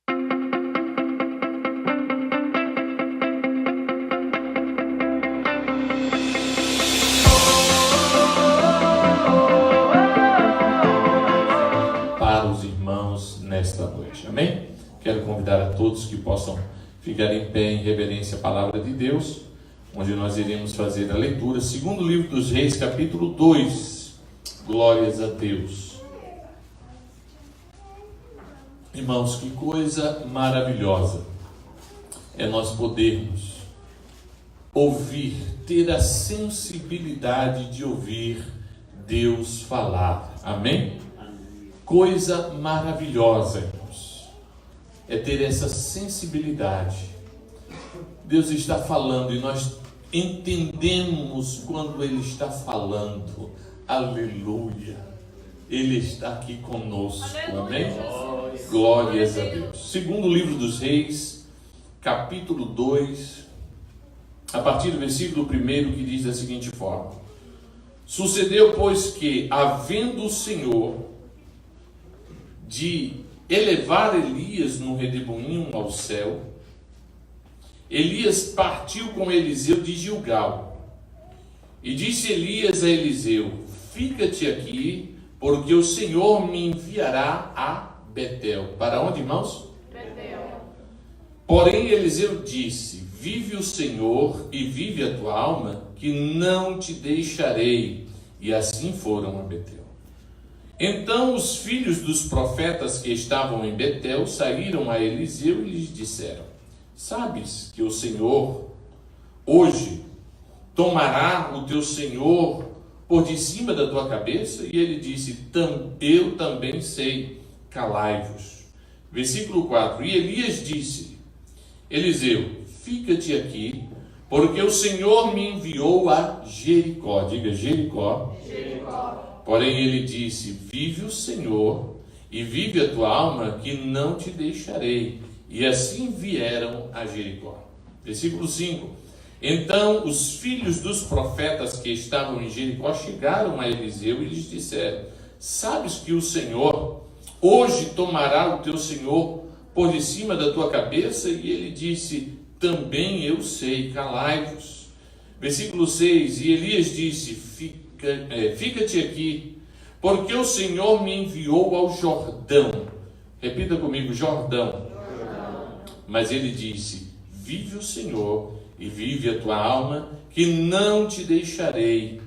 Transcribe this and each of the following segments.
Para os irmãos nesta noite, amém? Quero convidar a todos que possam ficar em pé em reverência à palavra de Deus, onde nós iremos fazer a leitura, segundo livro dos Reis, capítulo 2, glórias a Deus. Irmãos, que coisa maravilhosa é nós podermos ouvir, ter a sensibilidade de ouvir Deus falar, amém? Coisa maravilhosa, irmãos, é ter essa sensibilidade. Deus está falando e nós entendemos quando Ele está falando, aleluia, Ele está aqui conosco, amém? Glórias a Deus. Segundo livro dos Reis, capítulo 2, a partir do versículo 1, que diz da seguinte forma: sucedeu, pois, que, havendo o Senhor de elevar Elias no redemoinho ao céu, Elias partiu com Eliseu de Gilgal. E disse Elias a Eliseu: fica-te aqui, porque o Senhor me enviará a Betel. Para onde, irmãos? Betel. Porém Eliseu disse: vive o Senhor e vive a tua alma, que não te deixarei. E assim foram a Betel. Então os filhos dos profetas que estavam em Betel saíram a Eliseu e lhes disseram: sabes que o Senhor hoje tomará o teu senhor por de cima da tua cabeça? E ele disse: eu também sei, calai-vos. Versículo 4: e Elias disse: Eliseu, fica-te aqui, porque o Senhor me enviou a Jericó. Diga Jericó. Jericó. Porém ele disse: vive o Senhor e vive a tua alma, que não te deixarei. E assim vieram a Jericó. Versículo 5: então os filhos dos profetas que estavam em Jericó chegaram a Eliseu e lhes disseram: sabes que o Senhor hoje tomará o teu senhor por de cima da tua cabeça? E ele disse: também eu sei, calai-vos. Versículo 6: e Elias disse: fica-te aqui, porque o Senhor me enviou ao Jordão. Repita comigo: Jordão. Mas ele disse: vive o Senhor e vive a tua alma, que não te deixarei.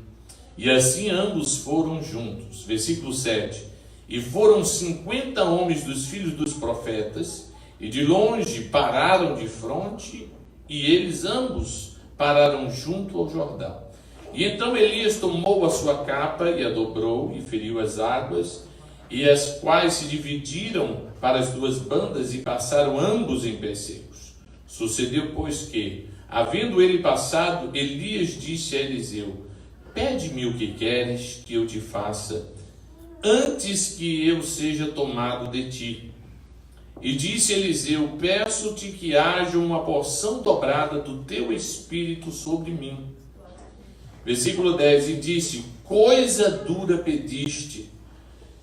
E assim ambos foram juntos. Versículo 7: e foram 50 homens dos filhos dos profetas, e de longe pararam de fronte, e eles ambos pararam junto ao Jordão. E então Elias tomou a sua capa e a dobrou, e feriu as águas, e as quais se dividiram para as duas bandas, e passaram ambos em pés secos. Sucedeu, pois, que, havendo ele passado, Elias disse a Eliseu: pede-me o que queres que eu te faça, antes que eu seja tomado de ti. E disse Eliseu: peço-te que haja uma porção dobrada do teu espírito sobre mim. Versículo 10: e disse: coisa dura pediste.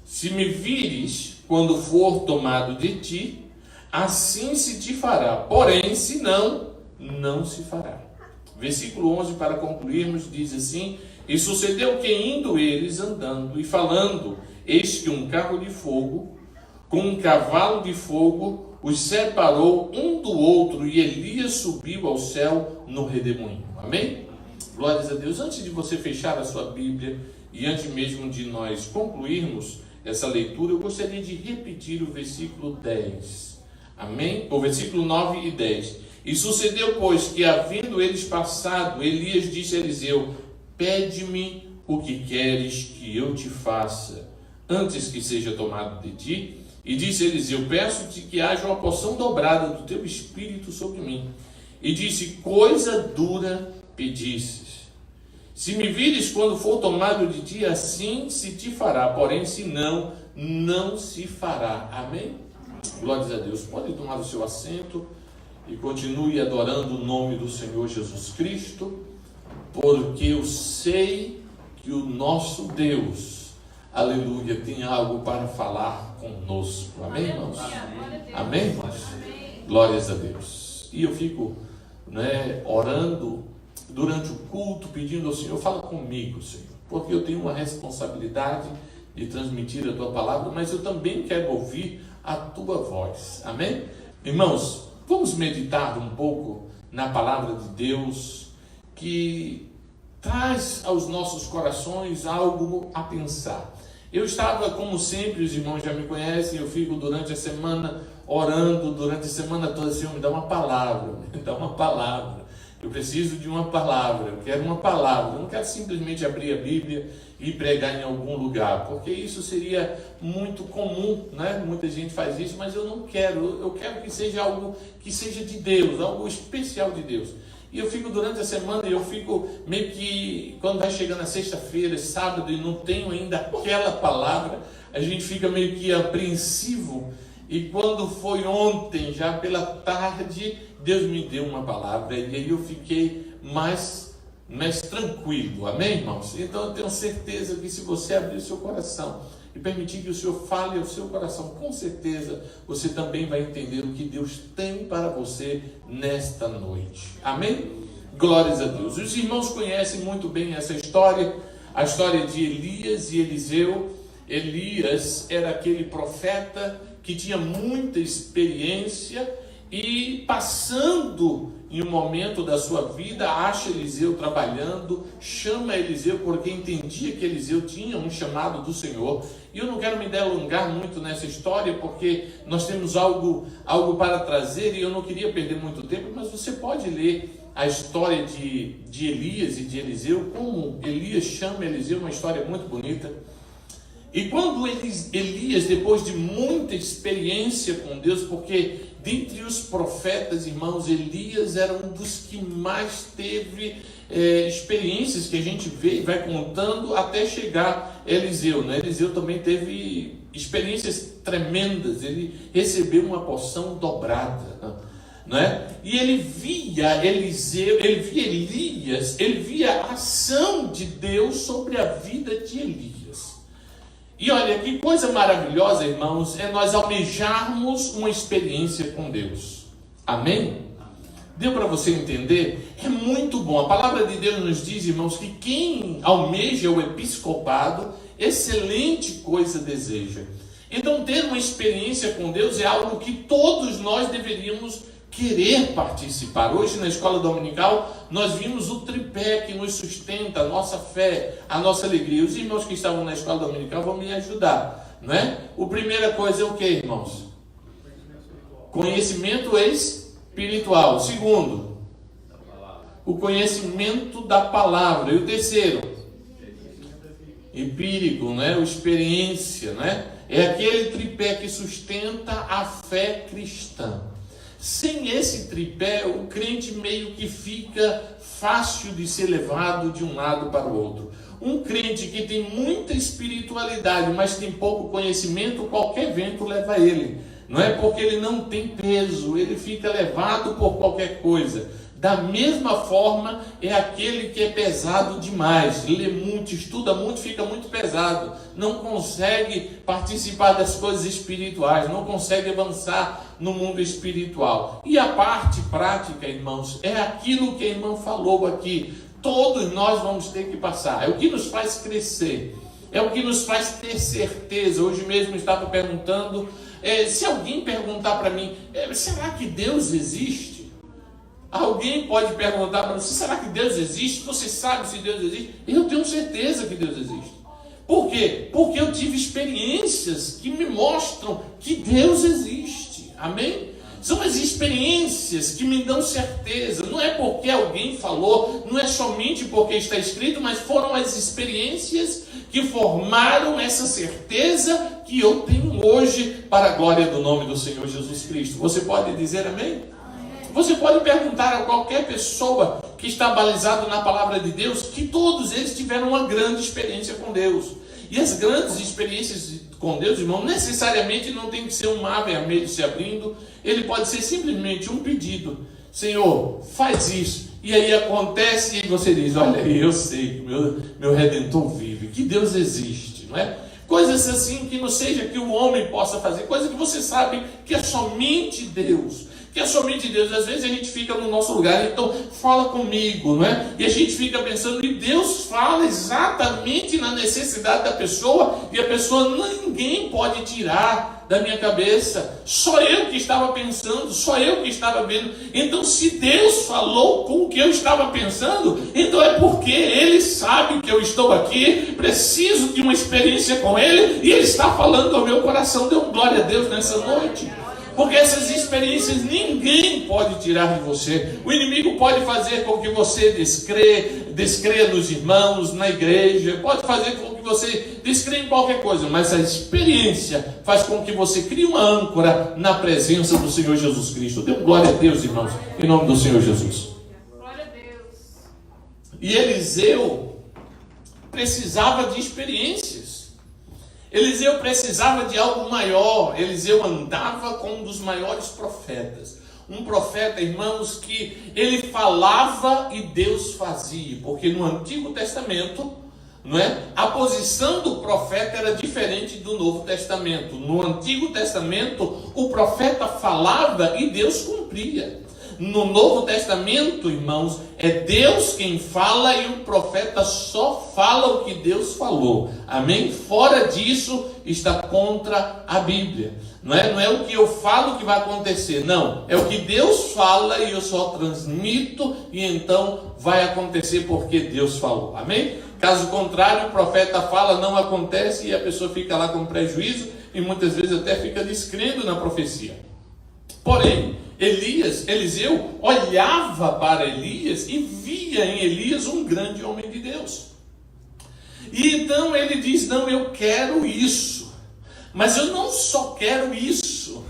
Se me vires quando for tomado de ti, assim se te fará. Porém, se não, não se fará. Versículo 11, para concluirmos, diz assim: e sucedeu que, indo eles andando e falando, eis que um carro de fogo, com um cavalo de fogo, os separou um do outro, e Elias subiu ao céu no redemoinho. Amém? Glórias a Deus. Antes de você fechar a sua Bíblia, e antes mesmo de nós concluirmos essa leitura, eu gostaria de repetir o versículo 10. Amém? O versículo 9 e 10. E sucedeu, pois, que, havendo eles passado, Elias disse a Eliseu: pede-me o que queres que eu te faça, antes que seja tomado de ti. E disse Eliseu: peço-te que haja uma porção dobrada do teu espírito sobre mim. E disse: coisa dura pedistes. Se me vires quando for tomado de ti, assim se te fará. Porém, se não, não se fará. Amém? Glórias a Deus. Pode tomar o seu assento e continue adorando o nome do Senhor Jesus Cristo, porque eu sei que o nosso Deus, aleluia, tem algo para falar conosco. Amém, irmãos? Amém, irmãos? Glórias a Deus. E eu fico, orando durante o culto, pedindo ao Senhor, fala comigo, Senhor, porque eu tenho uma responsabilidade de transmitir a tua palavra, mas eu também quero ouvir a tua voz. Amém? Irmãos, vamos meditar um pouco na palavra de Deus, que traz aos nossos corações algo a pensar. Eu estava, como sempre, os irmãos já me conhecem, eu fico durante a semana orando, durante a semana toda, Senhor, me dá uma palavra, me dá uma palavra. Eu preciso de uma palavra, eu quero uma palavra. Eu não quero simplesmente abrir a Bíblia e pregar em algum lugar, porque isso seria muito comum, né? Muita gente faz isso, mas eu não quero. Eu quero que seja algo que seja de Deus, algo especial de Deus. E eu fico durante a semana, eu fico meio que, quando vai chegando a sexta-feira, sábado, e não tenho ainda aquela palavra, a gente fica meio que apreensivo. E quando foi ontem, já pela tarde, Deus me deu uma palavra, e aí eu fiquei mais tranquilo. Amém, irmãos? Então eu tenho certeza que se você abrir o seu coração e permitir que o Senhor fale ao seu coração, com certeza você também vai entender o que Deus tem para você nesta noite. Amém? Glórias a Deus. Os irmãos conhecem muito bem essa história, a história de Elias e Eliseu. Elias era aquele profeta que tinha muita experiência e, passando em um momento da sua vida, acha Eliseu trabalhando, chama Eliseu porque entendia que Eliseu tinha um chamado do Senhor. E eu não quero me delongar muito nessa história, porque nós temos algo para trazer e eu não queria perder muito tempo, mas você pode ler a história de Elias e de Eliseu, como Elias chama Eliseu, uma história muito bonita. E quando Elias, depois de muita experiência com Deus, porque dentre os profetas, irmãos, Elias era um dos que mais teve experiências, que a gente vê e vai contando até chegar Eliseu, né? Eliseu também teve experiências tremendas, ele recebeu uma porção dobrada, né? E ele via Eliseu, ele via Elias, ele via a ação de Deus sobre a vida de Elias. E olha, que coisa maravilhosa, irmãos, é nós almejarmos uma experiência com Deus. Amém? Deu para você entender? É muito bom. A palavra de Deus nos diz, irmãos, que quem almeja o episcopado, excelente coisa deseja. Então, ter uma experiência com Deus é algo que todos nós deveríamos querer participar. Hoje, na escola dominical, nós vimos o tripé que nos sustenta, a nossa fé, a nossa alegria. Os irmãos que estavam na escola dominical vão me ajudar, não é? A primeira coisa é o que, irmãos? Conhecimento espiritual. O segundo, o conhecimento da palavra. E o terceiro, empírico, né? O experiência, né? É aquele tripé que sustenta a fé cristã. Sem esse tripé, o crente meio que fica fácil de ser levado de um lado para o outro. Um crente que tem muita espiritualidade, mas tem pouco conhecimento, qualquer vento leva ele. Não é porque ele não tem peso, ele fica levado por qualquer coisa. Da mesma forma, é aquele que é pesado demais, lê muito, estuda muito, fica muito pesado, não consegue participar das coisas espirituais, não consegue avançar no mundo espiritual. E a parte prática, irmãos, é aquilo que a irmã falou aqui, todos nós vamos ter que passar, é o que nos faz crescer, é o que nos faz ter certeza. Hoje mesmo eu estava perguntando, se alguém perguntar para mim, será que Deus existe? Alguém pode perguntar para você, será que Deus existe? Você sabe se Deus existe? Eu tenho certeza que Deus existe. Por quê? Porque eu tive experiências que me mostram que Deus existe. Amém? São as experiências que me dão certeza. Não é porque alguém falou, não é somente porque está escrito, mas foram as experiências que formaram essa certeza que eu tenho hoje para a glória do nome do Senhor Jesus Cristo. Você pode dizer amém? Você pode perguntar a qualquer pessoa que está balizado na palavra de Deus, que todos eles tiveram uma grande experiência com Deus. E as grandes experiências com Deus, irmão, necessariamente não tem que ser um mar vermelho se abrindo. Ele pode ser simplesmente um pedido. Senhor, faz isso. E aí acontece e você diz, olha, eu sei que meu Redentor vive, que Deus existe, não é? Coisas assim que não seja que o homem possa fazer, coisa que você sabe que é somente Deus. Que é somente Deus. Às vezes a gente fica no nosso lugar, então fala comigo, não é? E a gente fica pensando, e Deus fala exatamente na necessidade da pessoa, e a pessoa, ninguém pode tirar da minha cabeça. Só eu que estava pensando, só eu que estava vendo. Então, se Deus falou com o que eu estava pensando, então é porque Ele sabe que eu estou aqui, preciso de uma experiência com Ele, e Ele está falando ao meu coração. Dê glória a Deus nessa noite. Porque essas experiências ninguém pode tirar de você. O inimigo pode fazer com que você descreia nos irmãos, na igreja, pode fazer com que você descreia em qualquer coisa, mas a experiência faz com que você crie uma âncora na presença do Senhor Jesus Cristo. Dê glória a Deus, irmãos, em nome do Senhor Jesus. Glória a Deus. E Eliseu precisava de experiências. Eliseu precisava de algo maior. Eliseu andava com um dos maiores profetas. Um profeta, irmãos, que ele falava e Deus fazia. Porque no Antigo Testamento, não é? A posição do profeta era diferente do Novo Testamento. No Antigo Testamento, o profeta falava e Deus cumpria. No Novo Testamento, irmãos, é Deus quem fala e o profeta só fala o que Deus falou. Amém? Fora disso, está contra a Bíblia. Não é o que eu falo que vai acontecer. Não, é o que Deus fala e eu só transmito e então vai acontecer porque Deus falou. Amém? Caso contrário, o profeta fala, não acontece e a pessoa fica lá com prejuízo e muitas vezes até fica descrendo na profecia. Porém, Eliseu olhava para Elias e via em Elias um grande homem de Deus. E então ele diz, não, eu quero isso. Mas eu não só quero isso,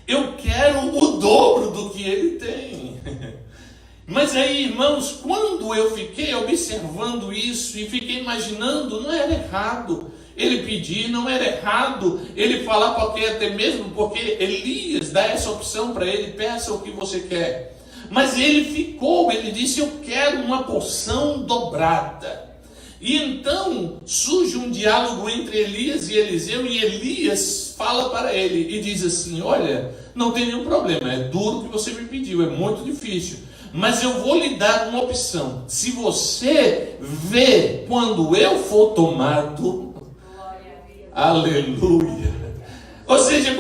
eu quero o dobro do que ele tem. Mas aí, irmãos, quando eu fiquei observando isso e fiquei imaginando, não era errado ele pedir, não era errado ele falar, porque até mesmo porque Elias dá essa opção para ele, peça o que você quer. Mas ele disse, eu quero uma porção dobrada. E então surge um diálogo entre Elias e Eliseu, e Elias fala para ele e diz assim, olha, não tem nenhum problema, é duro o que você me pediu, é muito difícil, mas eu vou lhe dar uma opção. Se você vê quando eu for tomado, aleluia. Ou seja,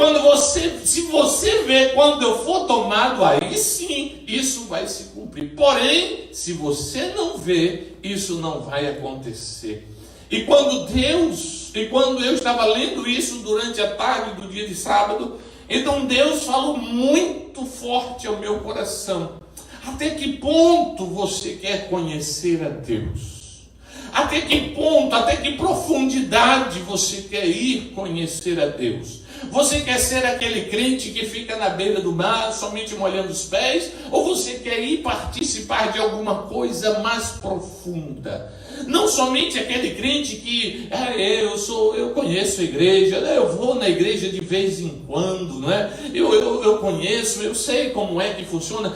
se você vê quando eu for tomado, aí sim, isso vai se cumprir. Porém, se você não vê, isso não vai acontecer. E quando eu estava lendo isso durante a tarde do dia de sábado, então Deus falou muito forte ao meu coração. Até que ponto você quer conhecer a Deus? Até que ponto, até que profundidade você quer ir conhecer a Deus? Você quer ser aquele crente que fica na beira do mar, somente molhando os pés? Ou você quer ir participar de alguma coisa mais profunda? Não somente aquele crente que eu conheço a igreja, eu vou na igreja de vez em quando, não é? Eu conheço, eu sei como é que funciona.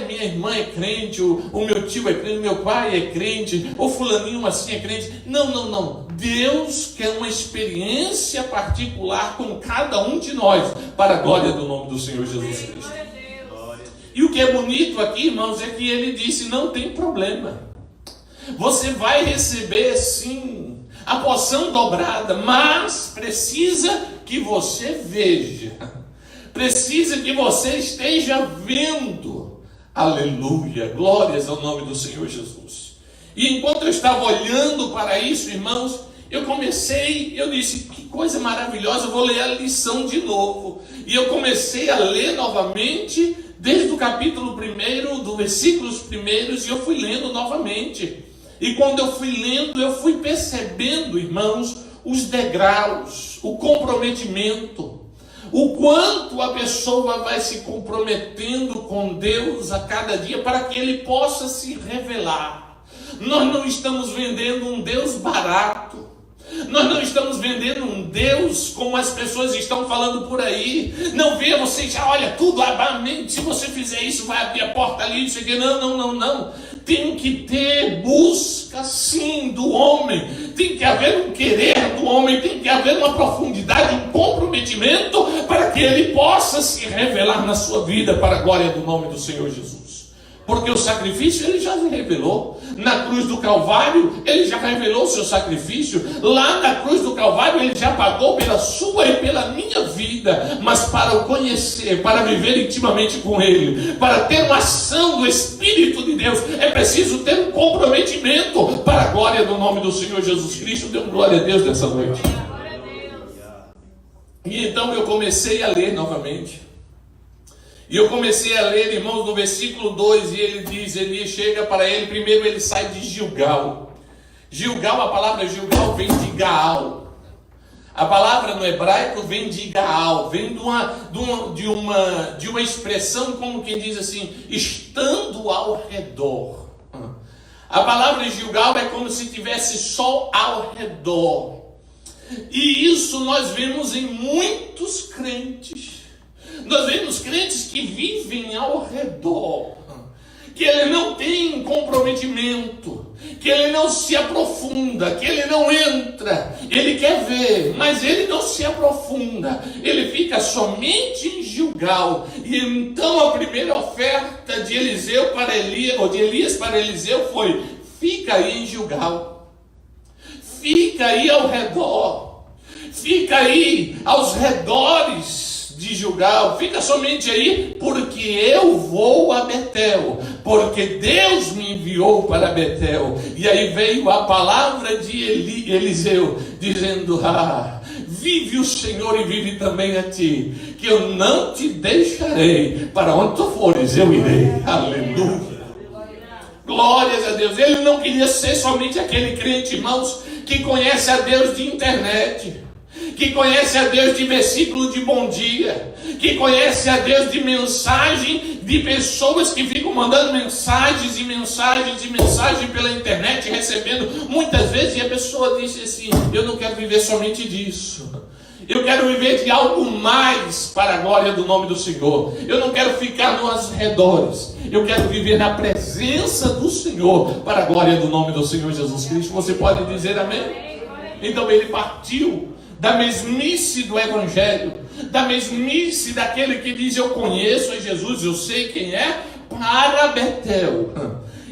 Minha irmã é crente, o meu tio é crente, meu pai é crente, o fulaninho assim é crente. Não. Deus quer uma experiência particular com cada um de nós, para a glória do nome do Senhor Jesus Cristo. E o que é bonito aqui, irmãos, é que ele disse, não tem problema. Você vai receber sim a porção dobrada, mas precisa que você veja, precisa que você esteja vendo. Aleluia, glórias ao nome do Senhor Jesus. E enquanto eu estava olhando para isso, irmãos, eu disse, que coisa maravilhosa, eu vou ler a lição de novo. E eu comecei a ler novamente, desde o capítulo 1, do versículos primeiros, e eu fui lendo novamente. E quando eu fui lendo, eu fui percebendo, irmãos, os degraus, o comprometimento, o quanto a pessoa vai se comprometendo com Deus a cada dia para que Ele possa se revelar. Nós não estamos vendendo um Deus barato, Nós não estamos vendendo um Deus como as pessoas estão falando por aí. Não vê você já olha tudo, amém, se você fizer isso vai abrir a porta ali, isso aqui. Não. Tem que ter busca sim do homem, tem que haver um querer do homem, tem que haver uma profundidade, um comprometimento para que ele possa se revelar na sua vida para a glória do nome do Senhor Jesus. Porque o sacrifício ele já se revelou. Na cruz do Calvário, ele já revelou o seu sacrifício. Lá na cruz do Calvário, ele já pagou pela sua e pela minha vida. Mas para o conhecer, para viver intimamente com ele, para ter uma ação do Espírito de Deus, é preciso ter um comprometimento para a glória do nome do Senhor Jesus Cristo. Dê glória a Deus nessa noite. E então eu comecei a ler novamente. E eu comecei a ler, irmãos, no versículo 2, e ele diz, Elias chega para ele, primeiro ele sai de Gilgal. Gilgal, a palavra Gilgal vem de Gaal. A palavra no hebraico vem de Gaal, vem de uma expressão como quem diz assim, estando ao redor. A palavra Gilgal é como se tivesse sol ao redor. E isso nós vemos em muitos crentes. Nós vemos crentes que vivem ao redor, que ele não tem comprometimento, que ele não se aprofunda, que ele não entra, ele quer ver, mas ele não se aprofunda, ele fica somente em Gilgal. E então a primeira oferta de Eliseu para Elias, ou de Elias para Eliseu foi, fica aí em Gilgal, fica aí ao redor, fica aí aos redores de Gilgal, fica somente aí, porque eu vou a Betel, porque Deus me enviou para Betel. E aí veio a palavra de Eliseu, dizendo, vive o Senhor e vive também a ti, que eu não te deixarei, para onde tu fores eu irei. Aleluia. Glórias a Deus. Ele não queria ser somente aquele crente, irmãos, que conhece a Deus de internet, que conhece a Deus de versículo de bom dia, que conhece a Deus de mensagem, de pessoas que ficam mandando mensagens e mensagens e mensagens pela internet, recebendo muitas vezes, e a pessoa diz assim, eu não quero viver somente disso, eu quero viver de algo mais para a glória do nome do Senhor, eu não quero ficar nos redores, eu quero viver na presença do Senhor, para a glória do nome do Senhor Jesus Cristo. Você pode dizer amém? Então ele partiu da mesmice do Evangelho, da mesmice daquele que diz eu conheço a Jesus, eu sei quem é, para Betel.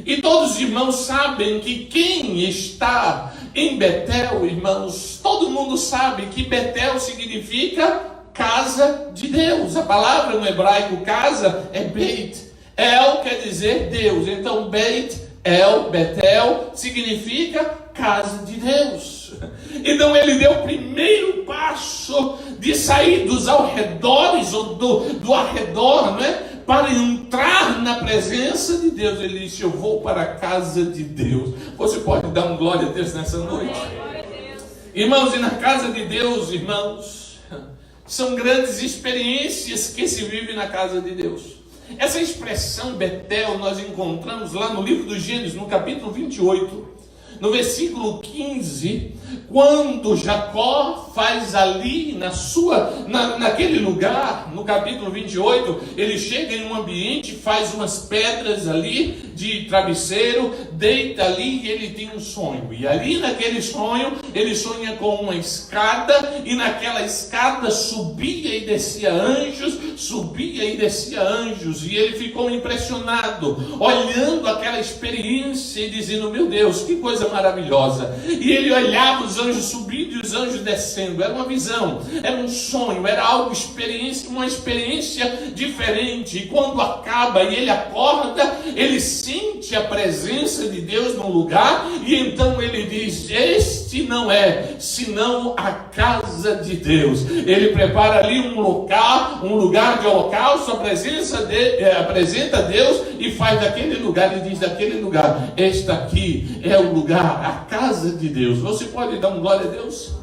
E todos os irmãos sabem que quem está em Betel, irmãos, todo mundo sabe que Betel significa casa de Deus. A palavra no hebraico casa é Beit. El quer dizer Deus. Então Beit, El, Betel significa casa de Deus. Então ele deu o primeiro passo de sair dos arredores, ou do arredor, não é? Para entrar na presença de Deus. Ele disse, eu vou para a casa de Deus. Você pode dar um glória a Deus nessa noite? Irmãos, e na casa de Deus, irmãos, são grandes experiências que se vivem na casa de Deus. Essa expressão Betel nós encontramos lá no livro do Gênesis, no capítulo 28, no versículo 15, quando Jacó faz ali naquele lugar, no capítulo 28, ele chega em um ambiente, faz umas pedras ali de travesseiro, deita ali e ele tem um sonho. E ali naquele sonho, ele sonha com uma escada, e naquela escada subia e descia anjos, e ele ficou impressionado, olhando aquela experiência e dizendo, meu Deus, que coisa maravilhosa. E ele olhava os anjos subindo e os anjos descendo. Era uma visão, era um sonho, era algo, uma experiência diferente. E quando acaba e ele acorda, ele sente a presença de Deus no lugar, e então ele diz, este não é senão a casa de Deus. Ele prepara ali um lugar de holocausto, apresenta a Deus e faz daquele lugar, e diz daquele lugar, este aqui é o lugar, a casa de Deus. Você pode dar um glória a Deus?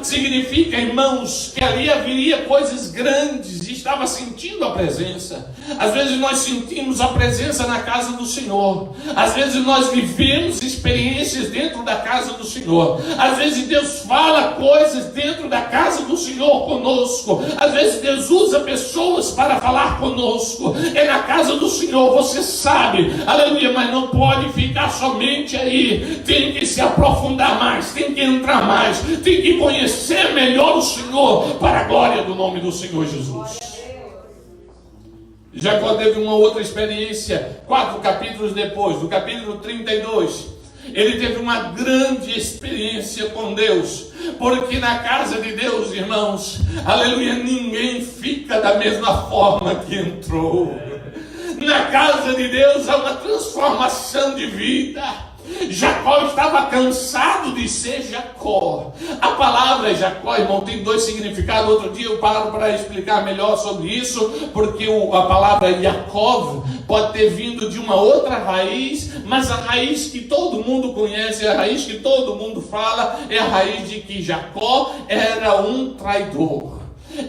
Significa, irmãos, que ali haveria coisas grandes, e estava sentindo a presença. Às vezes nós sentimos a presença na casa do Senhor, às vezes nós vivemos experiências experiências dentro da casa do Senhor. Às vezes Deus fala coisas dentro da casa do Senhor conosco. Às vezes Deus usa pessoas para falar conosco. É na casa do Senhor, você sabe, aleluia, mas não pode ficar somente aí. Tem que se aprofundar mais, tem que entrar mais, tem que conhecer melhor o Senhor, para a glória do nome do Senhor Jesus. Jacó teve uma outra experiência, 4 capítulos depois, do capítulo 32. Ele teve uma grande experiência com Deus, porque na casa de Deus, irmãos, aleluia, ninguém fica da mesma forma que entrou. Na casa de Deus há uma transformação de vida. Jacó estava cansado de ser Jacó. A palavra Jacó, irmão, tem 2 significados. Outro dia eu paro para explicar melhor sobre isso, porque a palavra Yaakov pode ter vindo de uma outra raiz, mas a raiz que todo mundo conhece, a raiz que todo mundo fala, é a raiz de que Jacó era um traidor.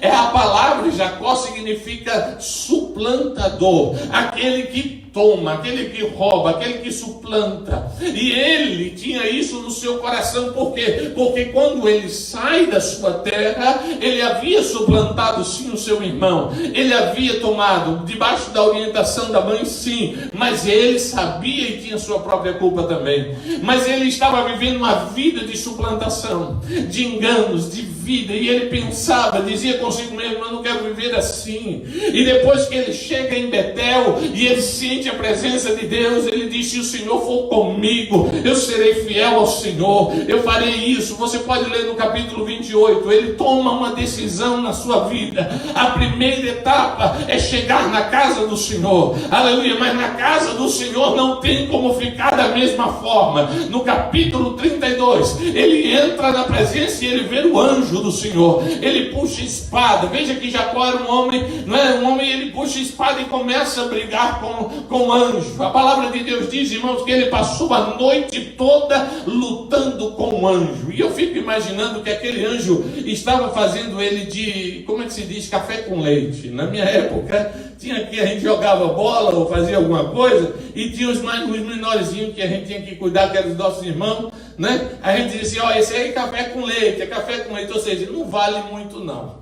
A palavra Jacó significa suplantador, aquele que toma, aquele que rouba, aquele que suplanta. E ele tinha isso no seu coração, por quê? Porque quando ele sai da sua terra, ele havia suplantado sim o seu irmão, ele havia tomado debaixo da orientação da mãe, sim, mas ele sabia e tinha sua própria culpa também. Mas ele estava vivendo uma vida de suplantação, de enganos, de vida, e ele pensava, dizia consigo mesmo: eu não quero viver assim. E depois que ele chega em Betel e ele sente a presença de Deus, ele diz: se o Senhor for comigo, eu serei fiel ao Senhor, eu farei isso. Você pode ler no capítulo 28, ele toma uma decisão na sua vida. A primeira etapa é chegar na casa do Senhor, aleluia, mas na casa do Senhor não tem como ficar da mesma forma. No capítulo 32, ele entra na presença e ele vê o anjo do Senhor, ele puxa a espada. Veja que Jacó era um homem, não é um homem, ele puxa a espada e começa a brigar com o anjo. A palavra de Deus diz, irmãos, que ele passou a noite toda lutando com o anjo. E eu fico imaginando que aquele anjo estava fazendo ele de, como é que se diz, café com leite. Na minha época, tinha que a gente jogava bola ou fazia alguma coisa, e tinha os menorzinhos que a gente tinha que cuidar, que eram os nossos irmãos, né? A gente dizia: ó, esse aí é café com leite, é café com leite, ou seja, não vale muito não.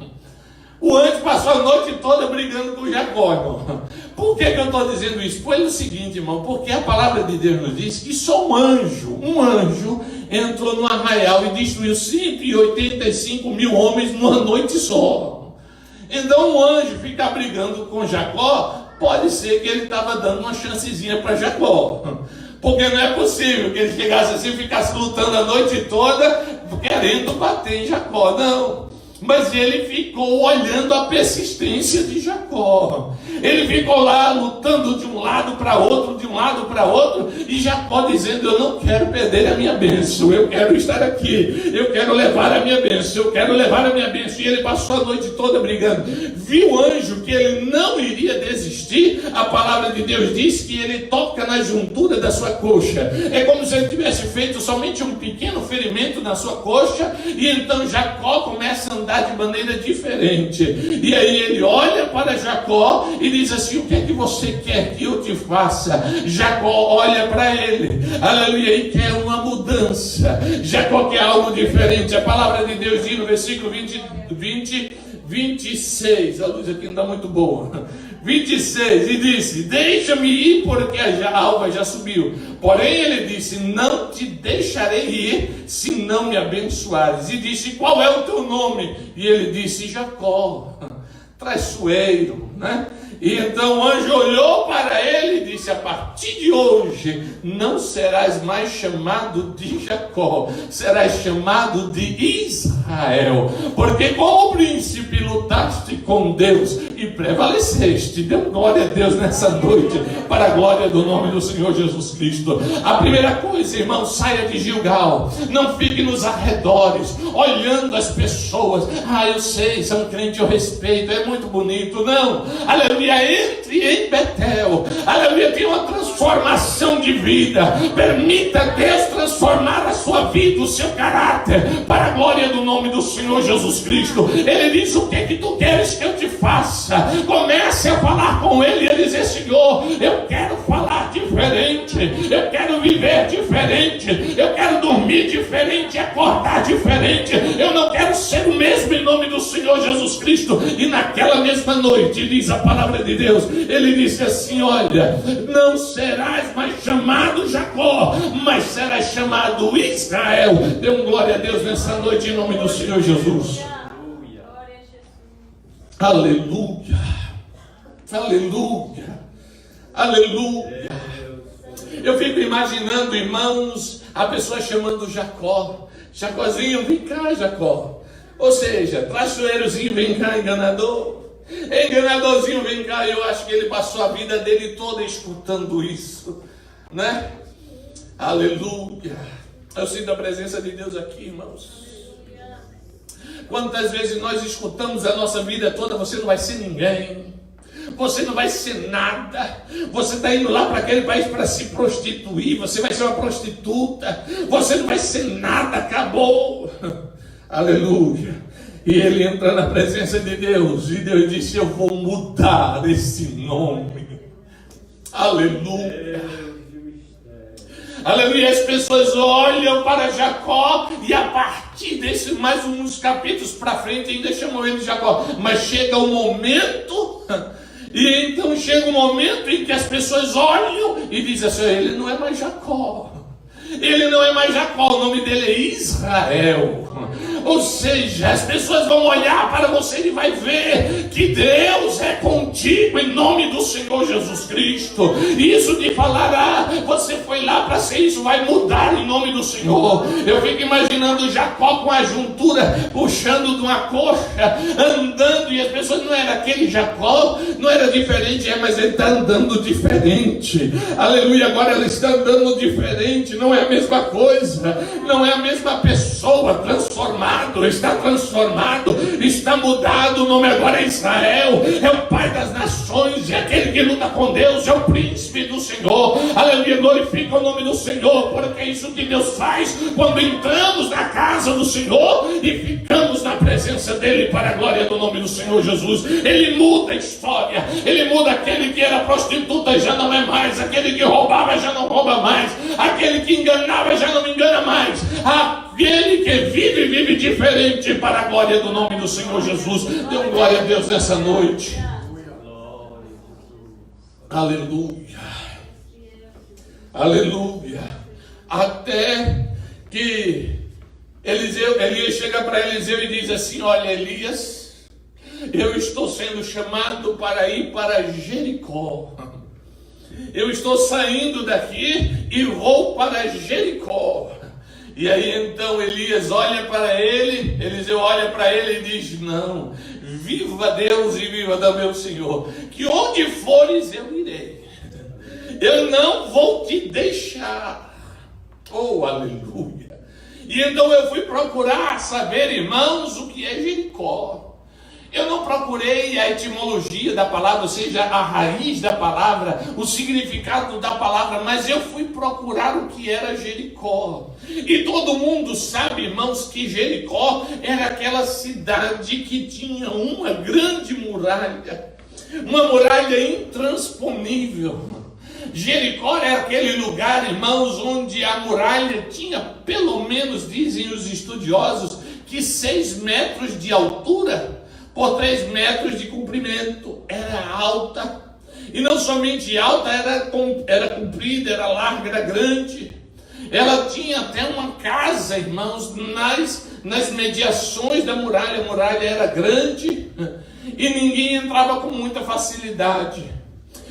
O anjo passou a noite toda brigando com Jacó, irmão. Por que eu estou dizendo isso? Pelo seguinte, irmão, porque a palavra de Deus nos diz que só um anjo entrou no arraial e destruiu 185 mil homens numa noite só. Então o anjo ficar brigando com Jacó, pode ser que ele estava dando uma chancezinha para Jacó. Porque não é possível que ele chegasse assim e ficasse lutando a noite toda, querendo bater em Jacó. Não. Mas ele ficou olhando a persistência de Jacó. Ele ficou lá lutando de um lado para outro, de um lado para outro, e Jacó dizendo: eu não quero perder a minha bênção, eu quero estar aqui, eu quero levar a minha bênção, eu quero levar a minha bênção. E ele passou a noite toda brigando. Viu o anjo que ele não iria desistir. A palavra de Deus diz que ele toca na juntura da sua coxa. É como se ele tivesse feito somente um pequeno ferimento na sua coxa, e então Jacó começa a andar de maneira diferente. E aí ele olha para Jacó e diz assim: o que é que você quer que eu te faça? Jacó olha para ele, aleluia, e quer uma mudança. Jacó quer algo diferente. A palavra de Deus diz no versículo 26, a luz aqui não está muito boa, 26, e disse: deixa-me ir, porque a alva já subiu. Porém ele disse: não te deixarei ir, se não me abençoares. E disse: qual é o teu nome? E ele disse: Jacó, traiçoeiro, né? E então o anjo olhou para ele e disse: a partir de hoje não serás mais chamado de Jacó, serás chamado de Israel, porque como príncipe lutaste com Deus e prevaleceste. Dê glória a Deus nessa noite, para a glória do nome do Senhor Jesus Cristo. A primeira coisa, irmão, saia de Gilgal, não fique nos arredores olhando as pessoas. Ah, eu sei, são crente, eu respeito, é muito bonito. Não, aleluia, entre em Betel, aleluia, tem uma transformação de vida. Permita Deus transformar a sua vida, o seu caráter, para a glória do nome do Senhor Jesus Cristo. Ele diz: o que é que tu queres que eu te faça? Comece a falar com ele e ele dizer: Senhor, eu quero falar diferente, eu quero viver diferente, eu quero dormir diferente, acordar diferente, eu não quero ser o mesmo em nome do Senhor Jesus Cristo. E naquela mesma noite, diz a palavra de Deus, ele disse assim: olha, não serás mais chamado Jacó, mas serás chamado Israel. Dê um glória a Deus nessa noite em nome do Senhor Jesus. Aleluia, aleluia, aleluia. Eu fico imaginando, irmãos, a pessoa chamando Jacó: Jacózinho, vem cá, Jacó. Ou seja, traiçoeirozinho, vem cá, enganador. Enganadorzinho, vem cá. Eu acho que ele passou a vida dele toda escutando isso, né? Aleluia. Eu sinto a presença de Deus aqui, irmãos. Quantas vezes nós escutamos a nossa vida toda: você não vai ser ninguém, você não vai ser nada, você está indo lá para aquele país para se prostituir, você vai ser uma prostituta, você não vai ser nada, acabou. Aleluia. E ele entra na presença de Deus, e Deus disse: eu vou mudar esse nome. Aleluia. Aleluia. As pessoas olham para Jacó, e a partir desse, mais uns capítulos para frente, ainda chamam ele de Jacó. Mas chega um momento, e então chega um momento em que as pessoas olham e dizem assim: ele não é mais Jacó, ele não é mais Jacó, o nome dele é Israel. Ou seja, as pessoas vão olhar para você e vai ver que Deus é contigo em nome do Senhor Jesus Cristo. Isso de falar: você foi lá para ser isso, vai mudar em nome do Senhor. Eu fico imaginando Jacó com a juntura puxando de uma coxa, andando, e as pessoas: não era aquele Jacó, não era diferente, mas ele está andando diferente. Aleluia, agora ele está andando diferente, não é a mesma coisa, não é a mesma pessoa, transformado, está transformado, está mudado. O nome agora é Israel, é o Pai das nações, é aquele que luta com Deus, é o príncipe do Senhor. Aleluia, glorifica o nome do Senhor, porque é isso que Deus faz quando entramos na casa do Senhor e ficamos na presença dele para a glória do nome do Senhor Jesus. Ele muda a história, ele muda. Aquele que era prostituta já não é mais, aquele que roubava já não rouba mais, aquele que enganava já não engana mais, aquele que vive diferente para a glória do nome do Senhor Jesus. Dê um glória a Deus nessa noite. Aleluia, aleluia. Até que Elias chega para Eliseu e diz assim: olha, Elias, eu estou sendo chamado para ir para Jericó. Eu estou saindo daqui e vou para Jericó. E aí então Elias olha para ele, Eliseu olha para ele e diz: não, viva Deus e viva do meu Senhor, que onde fores eu irei, eu não vou te deixar. Oh, aleluia. E então eu fui procurar saber, irmãos, o que é Jericó. Eu não procurei a etimologia da palavra, ou seja, a raiz da palavra, o significado da palavra, mas eu fui procurar o que era Jericó. E todo mundo sabe, irmãos, que Jericó era aquela cidade que tinha uma grande muralha, uma muralha intransponível. Jericó é aquele lugar, irmãos, onde a muralha tinha, pelo menos dizem os estudiosos, que 6 metros de altura por 3 metros de comprimento. Era alta, e não somente alta, era comprida, era larga, era grande. Ela tinha até uma casa, irmãos, nas mediações da muralha. A muralha era grande e ninguém entrava com muita facilidade.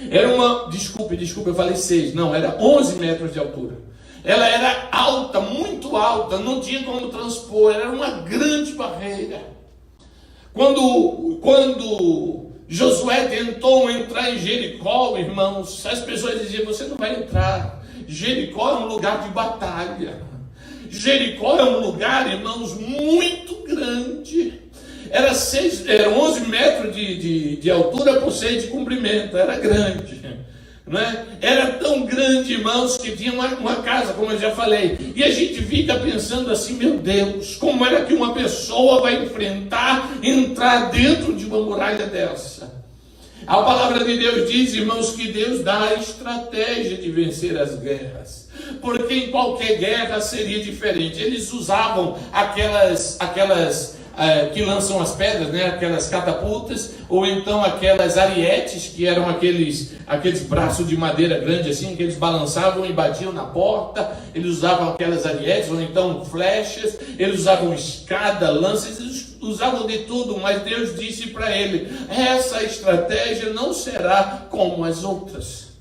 Era uma, desculpe, eu falei 6, não, era 11 metros de altura. Ela era alta, muito alta, não tinha como transpor, era uma grande barreira. Quando Josué tentou entrar em Jericó, irmãos, as pessoas diziam: você não vai entrar. Jericó é um lugar de batalha. Jericó é um lugar, irmãos, muito grande. Era 11 metros de altura por 6 de comprimento, era grande. Né? Era tão grande, irmãos, que tinha uma casa, como eu já falei. E a gente fica pensando assim: meu Deus, como era que uma pessoa vai entrar dentro de uma muralha dessa? A palavra de Deus diz, irmãos, que Deus dá a estratégia de vencer as guerras. porque em qualquer guerra seria diferente. Eles usavam aquelas que lançam as pedras, né? Aquelas catapultas, ou então aquelas arietes, que eram aqueles braços de madeira grande assim, que eles balançavam e batiam na porta. Eles usavam aquelas arietes, ou então flechas, eles usavam escada, lanças, eles usavam de tudo, mas Deus disse para ele: essa estratégia não será como as outras.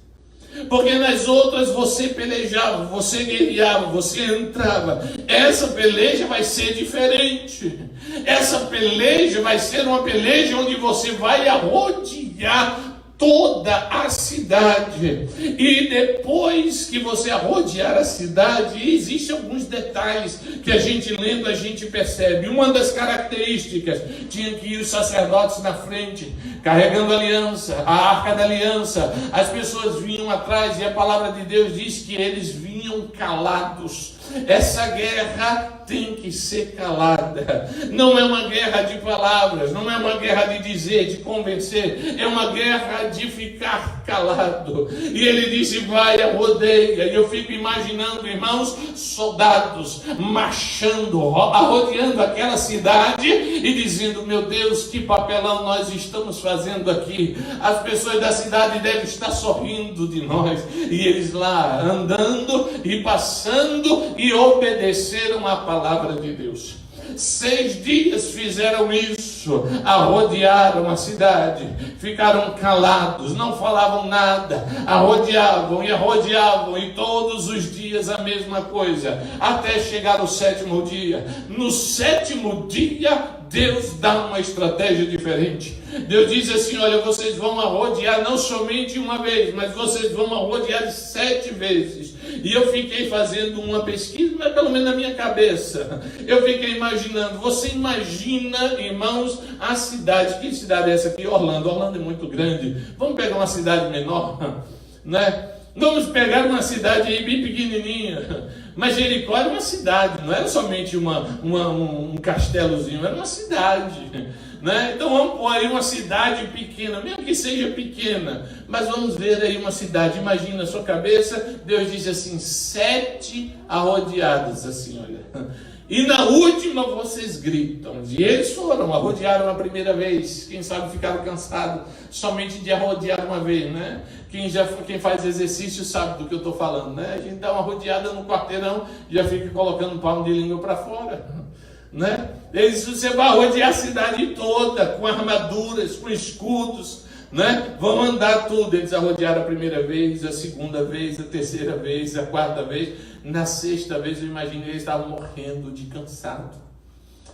Porque nas outras você pelejava, você guerreava, você entrava. Essa peleja vai ser diferente. Essa peleja vai ser uma peleja onde você vai arrodear toda a cidade. E depois que você arrodear a cidade, existem alguns detalhes que a gente lendo, a gente percebe. Uma das características, tinha que ir os sacerdotes na frente, carregando a aliança, a arca da aliança. As pessoas vinham atrás e a palavra de Deus diz que eles vinham calados. Essa guerra tem que ser calada. Não é uma guerra de palavras, não é uma guerra de dizer, de convencer, é uma guerra de ficar calado. E ele disse: vai, rodeia. E eu fico imaginando, irmãos, soldados marchando, arrodeando aquela cidade e dizendo: meu Deus, que papelão nós estamos fazendo aqui. As pessoas da cidade devem estar sorrindo de nós. E eles lá andando e passando e obedeceram a palavra de Deus. 6 dias fizeram isso, arrodearam a cidade, ficaram calados, não falavam nada, arrodeavam, e todos os dias a mesma coisa, até chegar o 7º dia. No 7º dia, Deus dá uma estratégia diferente. Deus diz assim: olha, vocês vão arrodear não somente uma vez, mas vocês vão arrodear 7 vezes. E eu fiquei fazendo uma pesquisa, mas pelo menos na minha cabeça, eu fiquei imaginando. Você imagina, irmãos, a cidade. Que cidade é essa aqui? Orlando. Orlando é muito grande. Vamos pegar uma cidade menor, né? Vamos pegar uma cidade aí bem pequenininha. Mas Jericó era uma cidade, não era somente um castelozinho, era uma cidade, né? Então vamos pôr aí uma cidade pequena, mesmo que seja pequena, mas vamos ver aí uma cidade. Imagina na sua cabeça, Deus diz assim: 7 arrodeadas, assim, olha. E na última vocês gritam. E eles foram, arrodearam a primeira vez. Quem sabe ficaram cansados somente de arrodear uma vez, né? Quem faz exercício sabe do que eu estou falando, né? A gente dá uma rodeada no quarteirão e já fica colocando palmo de língua para fora, né? Você vai rodear a cidade toda com armaduras, com escudos, né? Vão andar tudo. Eles arrodearam a primeira vez, a segunda vez, a terceira vez, a quarta vez. Na 6ª vez eu imaginei eles estavam morrendo de cansado.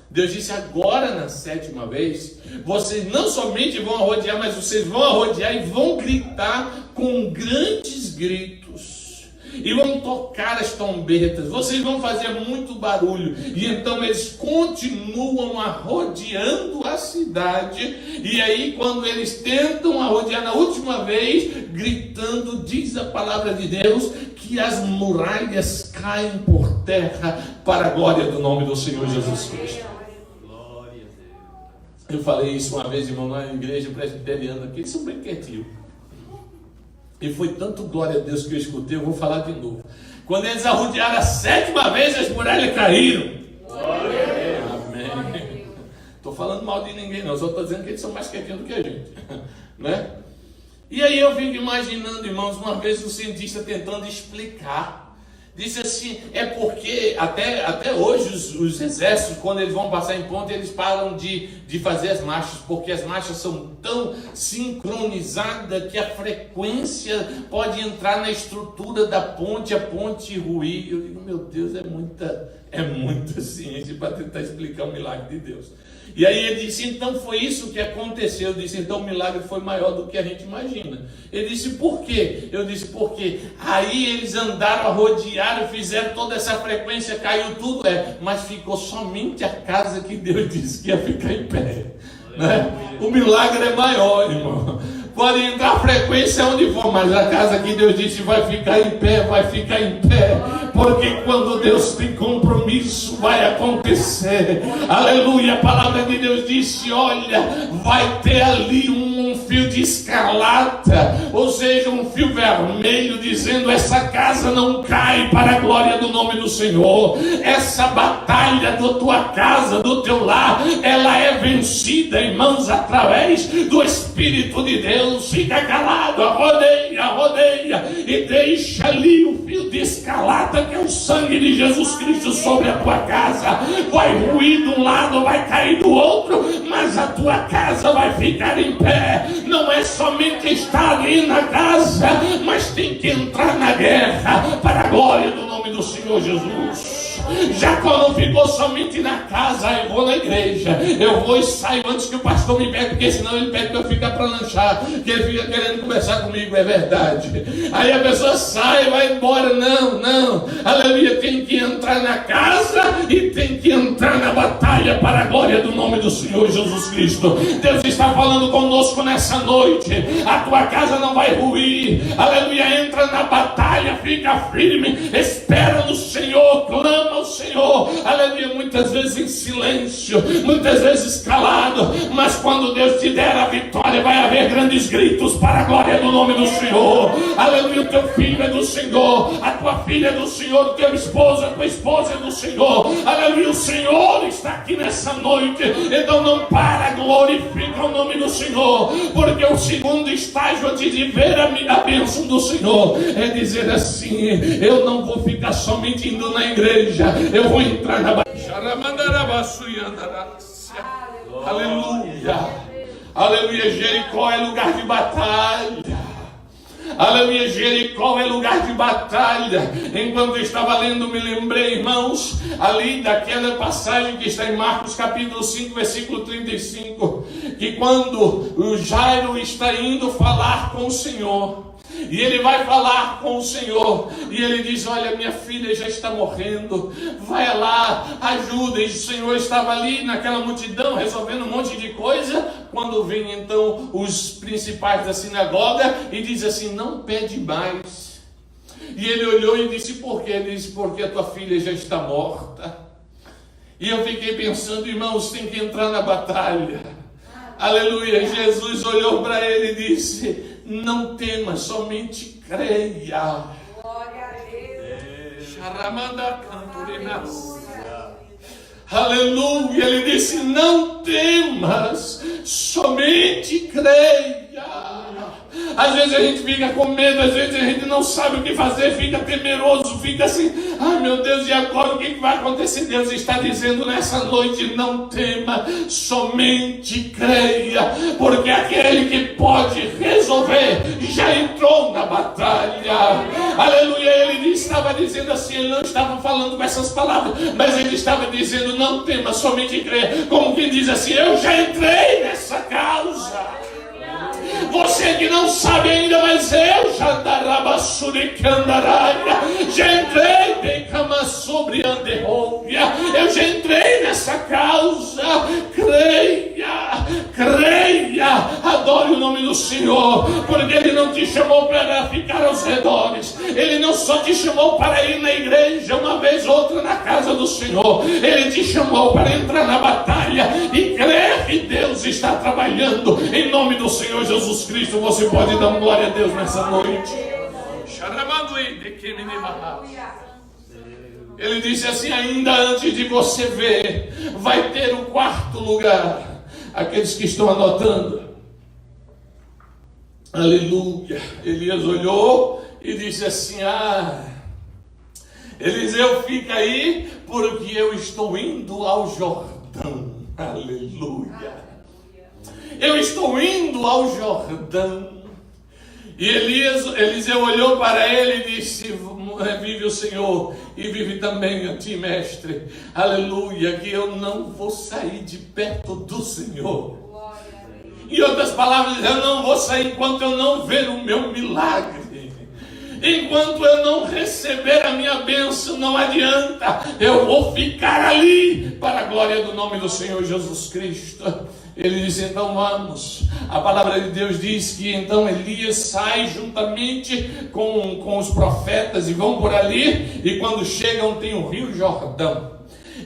Deus disse: agora na 7ª vez, vocês não somente vão arrodear, mas vocês vão arrodear e vão gritar com grandes gritos. E vão tocar as trombetas, vocês vão fazer muito barulho. E então eles continuam arrodeando a cidade. E aí, quando eles tentam arrodear na última vez, gritando, diz a palavra de Deus que as muralhas caem por terra para a glória do nome do Senhor Jesus Cristo. Eu falei isso uma vez, irmão, na igreja presbiteriana, que eles são bem quietinhos. E foi tanto glória a Deus que eu escutei, eu vou falar de novo. Quando eles arrodearam a 7ª vez, as muralhas caíram. Glória. Amém. Estou falando mal de ninguém não, só estou dizendo que eles são mais quietinhos do que a gente, né? E aí eu fico imaginando, irmãos, uma vez um cientista tentando explicar. Disse assim: é porque até hoje os exércitos, quando eles vão passar em ponte, eles param de fazer as marchas, porque as marchas são tão sincronizadas que a frequência pode entrar na estrutura da ponte, a ponte ruir. Eu digo: meu Deus, é muita ciência para tentar explicar o milagre de Deus. E aí ele disse: então foi isso que aconteceu. Eu disse: então o milagre foi maior do que a gente imagina. Ele disse: por quê? Eu disse: porque aí eles andaram, rodearam, fizeram toda essa frequência, caiu tudo, mas ficou somente a casa que Deus disse que ia ficar em pé, né? O milagre é maior, irmão. Pode entrar a frequência onde for, mas a casa que Deus disse vai ficar em pé, vai ficar em pé. Porque quando Deus tem compromisso, vai acontecer. Aleluia, a palavra de Deus disse: olha, vai ter ali um fio de escarlata, ou seja, um fio vermelho, dizendo: essa casa não cai para a glória do nome do Senhor. Essa batalha da tua casa, do teu lar, ela é vencida, irmãos, através do Espírito de Deus. Fica calado, rodeia e deixa ali o fio de escarlata, que é o sangue de Jesus Cristo, sobre a tua casa. Vai ruir de um lado, vai cair do outro, mas a tua casa vai ficar em pé. Não é somente estar ali na casa, mas tem que entrar na guerra para a glória do nome do Senhor Jesus. Jacó não ficou somente na casa: eu vou na igreja, eu vou e saio antes que o pastor me pegue, porque senão ele pede para eu ficar para lanchar, que ele fica querendo conversar comigo. É verdade. Aí a pessoa sai, vai embora. Não, aleluia, tem que entrar na casa e tem que entrar na batalha para a glória do nome do Senhor Jesus Cristo. Deus está falando conosco nessa noite: a tua casa não vai ruir, aleluia. Entra na batalha, fica firme, espera no Senhor, clama ao Senhor, aleluia, muitas vezes em silêncio, muitas vezes calado, mas quando Deus te der a vitória, vai haver grandes gritos para a glória do nome do Senhor. Aleluia, o teu filho é do Senhor, a tua filha é do Senhor, o teu esposo, a tua esposa é do Senhor. Aleluia, o Senhor está aqui nessa noite, então não para, glorifica o nome do Senhor, porque o segundo estágio antes de ver a bênção do Senhor é dizer assim: eu não vou ficar somente indo na igreja, eu vou entrar na batalha. Aleluia, aleluia. Jericó é lugar de batalha. Aleluia, Jericó é lugar de batalha. Enquanto eu estava lendo, me lembrei, irmãos, ali daquela passagem que está em Marcos capítulo 5, versículo 35, que quando o Jairo está indo falar com o Senhor, e ele vai falar com o Senhor, e ele diz: olha, minha filha já está morrendo, vai lá, ajuda. E o Senhor estava ali naquela multidão, resolvendo um monte de coisa, quando vem então os principais da sinagoga e diz assim: não pede mais. E ele olhou e disse: por quê? Ele disse: porque a tua filha já está morta. E eu fiquei pensando, irmãos, tem que entrar na batalha. Aleluia. Jesus olhou para ele e disse: não tema, somente creia. Glória a Deus. Aleluia. Ele disse: não temas, somente creia. Às vezes a gente fica com medo, às vezes a gente não sabe o que fazer, fica temeroso, fica assim: ai meu Deus, e agora o que vai acontecer? Deus está dizendo nessa noite: não tema, somente creia, porque aquele que pode resolver já entrou na batalha. Aleluia. Ele estava dizendo assim, ele não estava falando com essas palavras, mas ele estava dizendo: não tema, somente creia, como quem diz assim: eu já entrei nessa causa. Você que não sabe ainda, mas eu já entrei bem cama sobre anderrovia. Eu já entrei nessa causa. Creia, adore o nome do Senhor, porque Ele não te chamou para ficar aos redores. Ele não só te chamou para ir na igreja uma vez ou outra na casa do Senhor. Ele te chamou para entrar na batalha e crer que Deus está trabalhando. Em nome do Senhor Jesus Cristo, você pode dar glória a Deus nessa noite. Ele disse assim: ainda antes de você ver, vai ter o quarto lugar. Aqueles que estão anotando, aleluia. Elias olhou e disse assim: Eliseu, fica aí, porque eu estou indo ao Jordão. Aleluia. Eu estou indo ao Jordão. E Eliseu olhou para ele e disse: vive o Senhor e vive também a ti, mestre. Aleluia, que eu não vou sair de perto do Senhor. Em outras palavras, eu não vou sair enquanto eu não ver o meu milagre. Enquanto eu não receber a minha bênção, não adianta. Eu vou ficar ali para a glória do nome do Senhor Jesus Cristo. Ele disse: então vamos. A palavra de Deus diz que então Elias sai juntamente com os profetas e vão por ali, e quando chegam tem o Rio Jordão.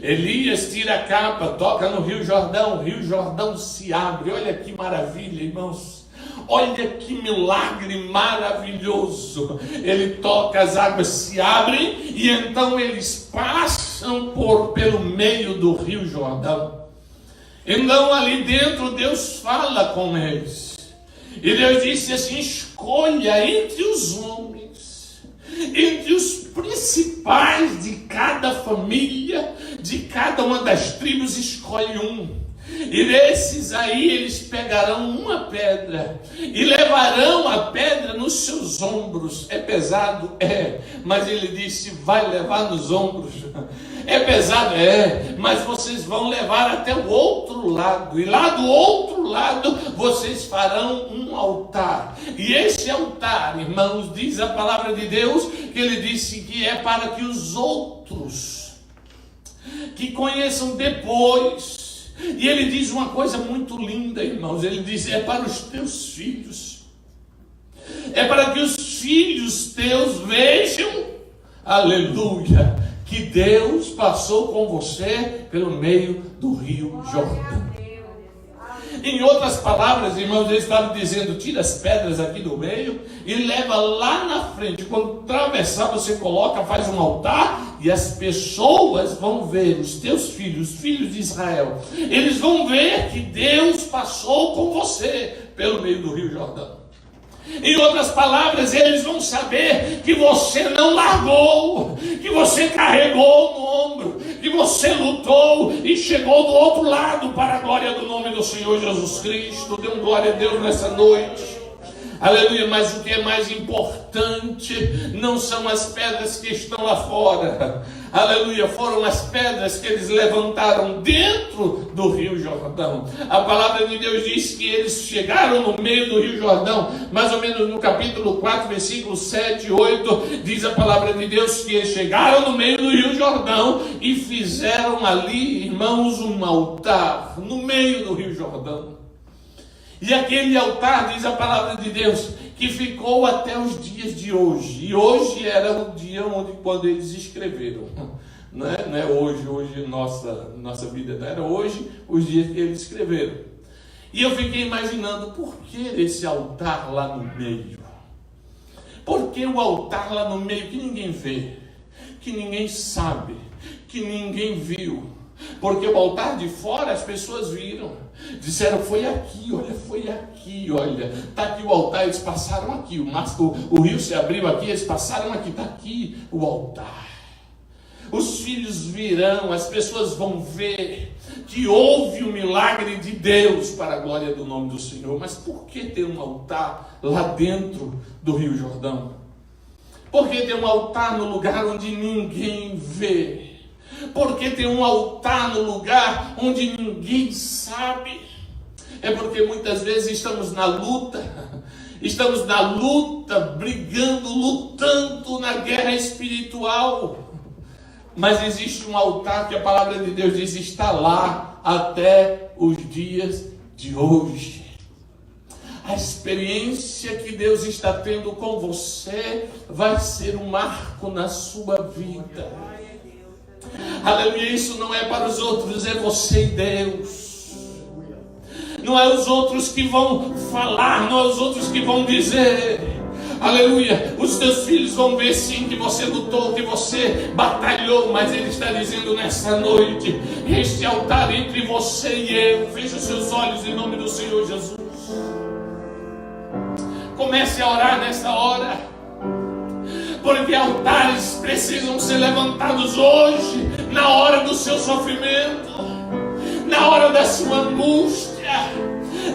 Elias tira a capa, toca no Rio Jordão, o Rio Jordão se abre. Olha que maravilha, irmãos. olha que milagre maravilhoso. Ele toca, as águas se abrem e então eles passam pelo meio do Rio Jordão. Então ali dentro Deus fala com eles. E Deus disse assim: escolha entre os homens, entre os principais de cada família, de cada uma das tribos, escolhe um. E desses aí eles pegarão uma pedra e levarão a pedra nos seus ombros. É pesado? É. Mas ele disse: vai levar nos ombros. É pesado? É. Mas vocês vão levar até o outro lado. E lá do outro lado vocês farão um altar. E esse altar, irmãos, diz a palavra de Deus, que ele disse que é para que os outros que conheçam depois. E ele diz uma coisa muito linda, irmãos. Ele diz: é para os teus filhos. É para que os filhos teus vejam, aleluia, que Deus passou com você pelo meio do Rio Jordão. Em outras palavras, irmãos, ele estava dizendo: tira as pedras aqui do meio e leva lá na frente. Quando atravessar, você coloca, faz um altar, e as pessoas vão ver, os teus filhos, os filhos de Israel, eles vão ver que Deus passou com você pelo meio do Rio Jordão. Em outras palavras, eles vão saber que você não largou, que você carregou no ombro, que você lutou e chegou do outro lado para a glória do nome do Senhor Jesus Cristo. Dê um glória a Deus nessa noite. Aleluia. Mas o que é mais importante não são as pedras que estão lá fora. Aleluia. Foram as pedras que eles levantaram dentro do Rio Jordão. A palavra de Deus diz que eles chegaram no meio do Rio Jordão, mais ou menos no capítulo 4, versículos 7 e 8, diz a palavra de Deus que eles chegaram no meio do Rio Jordão e fizeram ali, irmãos, um altar no meio do Rio Jordão. E aquele altar, diz a palavra de Deus, que ficou até os dias de hoje. E hoje era o dia quando eles escreveram. Não é hoje nossa vida, não era hoje os dias que eles escreveram. E eu fiquei imaginando, por que esse altar lá no meio? Por que o altar lá no meio que ninguém vê, que ninguém sabe, que ninguém viu? Porque o altar de fora as pessoas viram, disseram: foi aqui, olha, está aqui o altar, eles passaram aqui, o rio se abriu aqui, eles passaram aqui, está aqui o altar. Os filhos virão, as pessoas vão ver que houve um milagre de Deus para a glória do nome do Senhor. Mas por que ter um altar lá dentro do Rio Jordão? Por que ter um altar no lugar onde ninguém vê? Porque tem um altar no lugar onde ninguém sabe? É porque muitas vezes estamos na luta, brigando, lutando na guerra espiritual. Mas existe um altar que a palavra de Deus diz está lá até os dias de hoje. A experiência que Deus está tendo com você vai ser um marco na sua vida. Aleluia. Isso não é para os outros, é você e Deus. Não é os outros que vão falar, não é os outros que vão dizer. Aleluia. Os teus filhos vão ver sim que você lutou, que você batalhou, mas Ele está dizendo nessa noite: este altar entre você e eu. Feche os seus olhos em nome do Senhor Jesus. Comece a orar nessa hora. Porque altares precisam ser levantados hoje, na hora do seu sofrimento, na hora da sua angústia,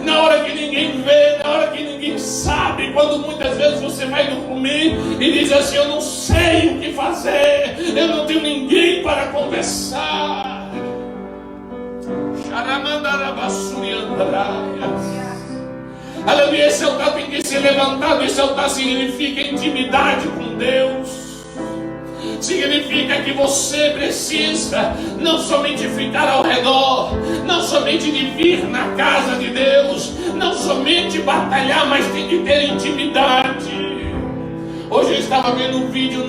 na hora que ninguém vê, na hora que ninguém sabe, quando muitas vezes você vai dormir e diz assim: eu não sei o que fazer, eu não tenho ninguém para conversar. Aleluia, esse altar tem que ser levantado. Esse altar significa intimidade com Deus. Significa que você precisa não somente ficar ao redor, não somente de vir na casa de Deus, não somente batalhar, mas tem que ter intimidade. Hoje eu estava vendo um vídeo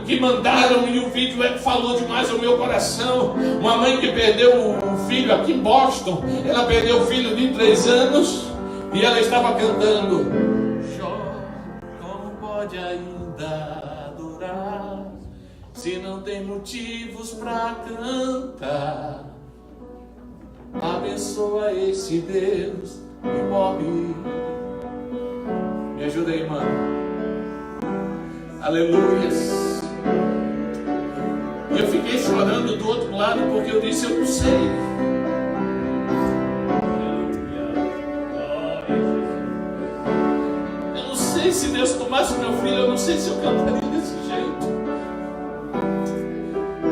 que mandaram e o vídeo falou demais ao meu coração. Uma mãe que perdeu o filho aqui em Boston, ela perdeu o filho de 3 anos E ela estava cantando: Jó, como pode ainda adorar se não tem motivos para cantar? Abençoa esse Deus e morre. Me ajuda aí, irmã. Aleluias. E eu fiquei chorando do outro lado, porque eu disse: eu não sei. Eu não sei se Deus tomasse meu filho, eu não sei se eu cantaria desse jeito.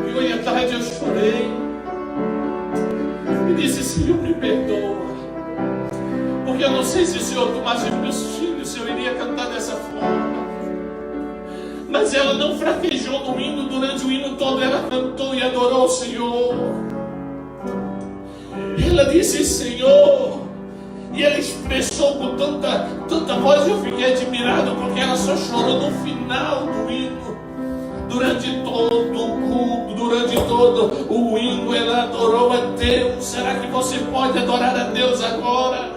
E hoje à tarde eu chorei e disse: Senhor, me perdoa, porque eu não sei se o Senhor tomasse meus filhos, se eu iria cantar dessa forma. Mas ela não fraquejou no hino. Durante o hino todo ela cantou e adorou o Senhor. Ela disse: Senhor. E ela expressou com tanta voz. Eu fiquei admirado, porque ela só chorou no final do hino. Durante todo o culto, durante todo o hino, ela adorou a Deus. Será que você pode adorar a Deus agora?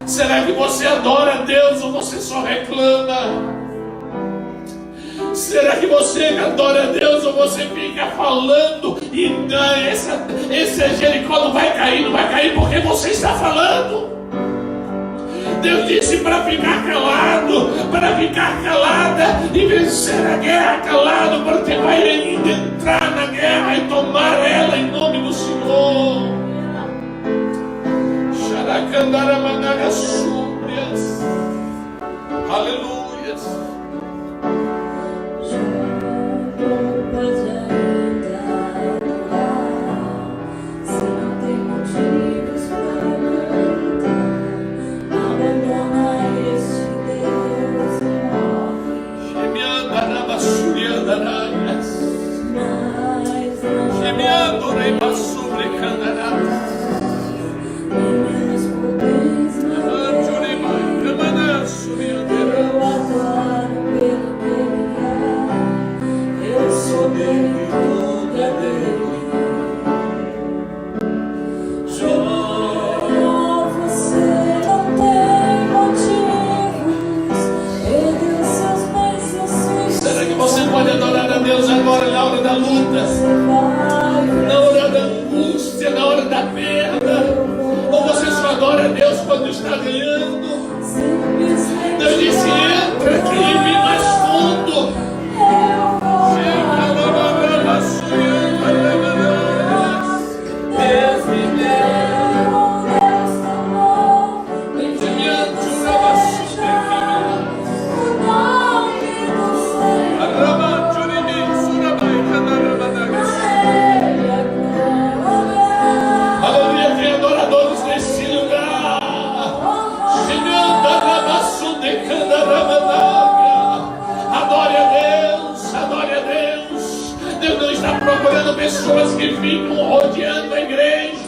Será que você adora a Deus ou você só reclama? Será que você adora a Deus ou você fica falando e esse Jericó não vai cair porque você está falando? Deus disse para ficar calado, para ficar calada e vencer a guerra calado, porque vai ainda entrar na guerra e tomar ela em nome do Senhor. Xaracandara súbrias. Aleluia. Pessoas que ficam rodeando a igreja.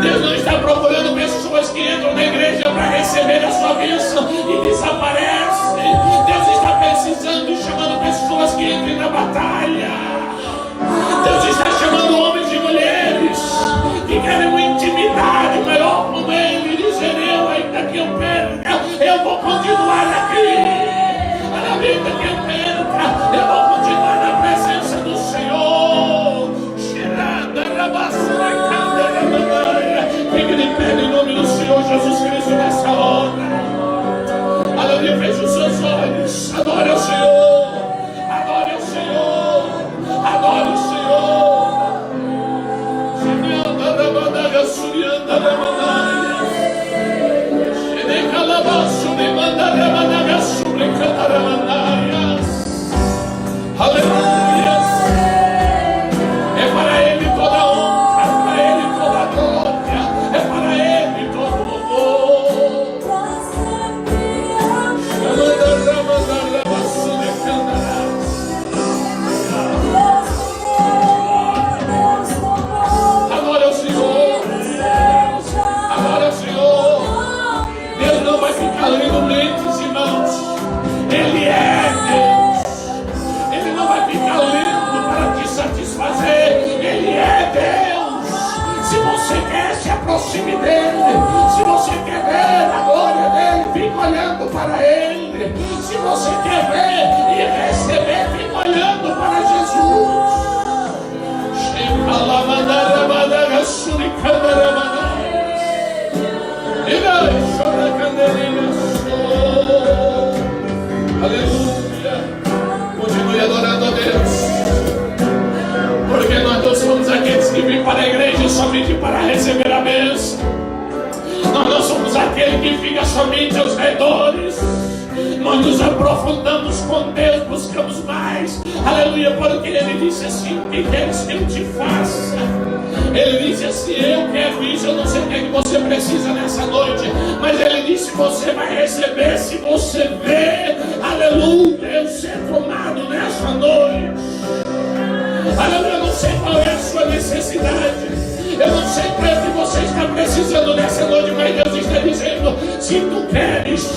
Deus não está procurando pessoas que entram na igreja para receber a sua bênção e desaparecem. Deus está precisando e chamando pessoas que entrem na batalha. Deus está chamando homens e mulheres que querem uma intimidade maior com Ele e dizer: eu, ainda que eu perca, eu vou continuar aqui. Ainda que eu perca, eu vou continuar na presença do Senhor. Fique de pé em nome do Senhor Jesus Cristo nessa hora. Aleluia, feche os seus olhos. Adore ao Senhor. Adore ao Senhor. Adore o Senhor. Aleluia. Aproxime dele. Se você quer ver a glória dele, fica olhando para ele. Se você quer ver e receber, fica olhando para Jesus. Aleluia. Continue adorando a Deus. Porque nós não somos aqueles que vêm para a igreja somente para receber a bênção. Nós não somos aquele que fica somente aos redores. Nós nos aprofundamos com Deus, buscamos mais. Aleluia, porque Ele disse assim: o que queres que eu te faça? Ele disse assim: eu quero isso. Eu não sei o que é que você precisa nessa noite, mas Ele disse: você vai receber se você vê. Aleluia, eu ser tomado nessa noite. Aleluia, eu não sei qual é a sua necessidade. Eu não sei quanto que você está precisando nessa noite, mas Deus está dizendo: se tu queres,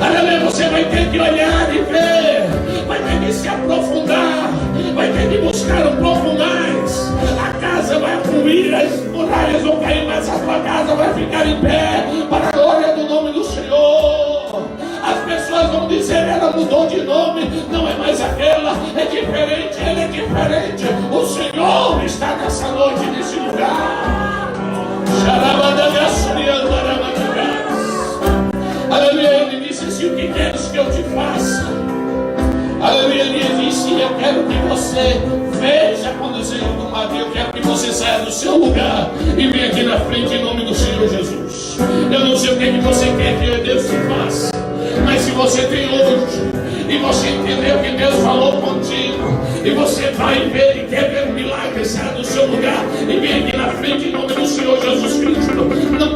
aleluia, você vai ter que olhar e ver, vai ter que se aprofundar, vai ter que buscar um pouco mais. A casa vai ruir, as muralhas vão cair, mas a tua casa vai ficar em pé, para a glória do nome do Senhor. As pessoas vão dizer: ela mudou de nome, não é mais aquela, é diferente, ele é diferente. O Senhor está nessa noite, nesse lugar. Aleluia, Ele disse assim: o que queres que eu te faça? Aleluia, Ele disse: eu quero que você veja quando o Senhor do mar, eu quero que você saia do seu lugar e venha aqui na frente em nome do Senhor Jesus. Eu não sei o que você quer que Deus te faça, mas se você tem hoje e você entendeu que Deus falou contigo e você vai ver e quer ver um milagre, saia do seu lugar e vem aqui na frente em nome do Senhor Jesus Cristo. Não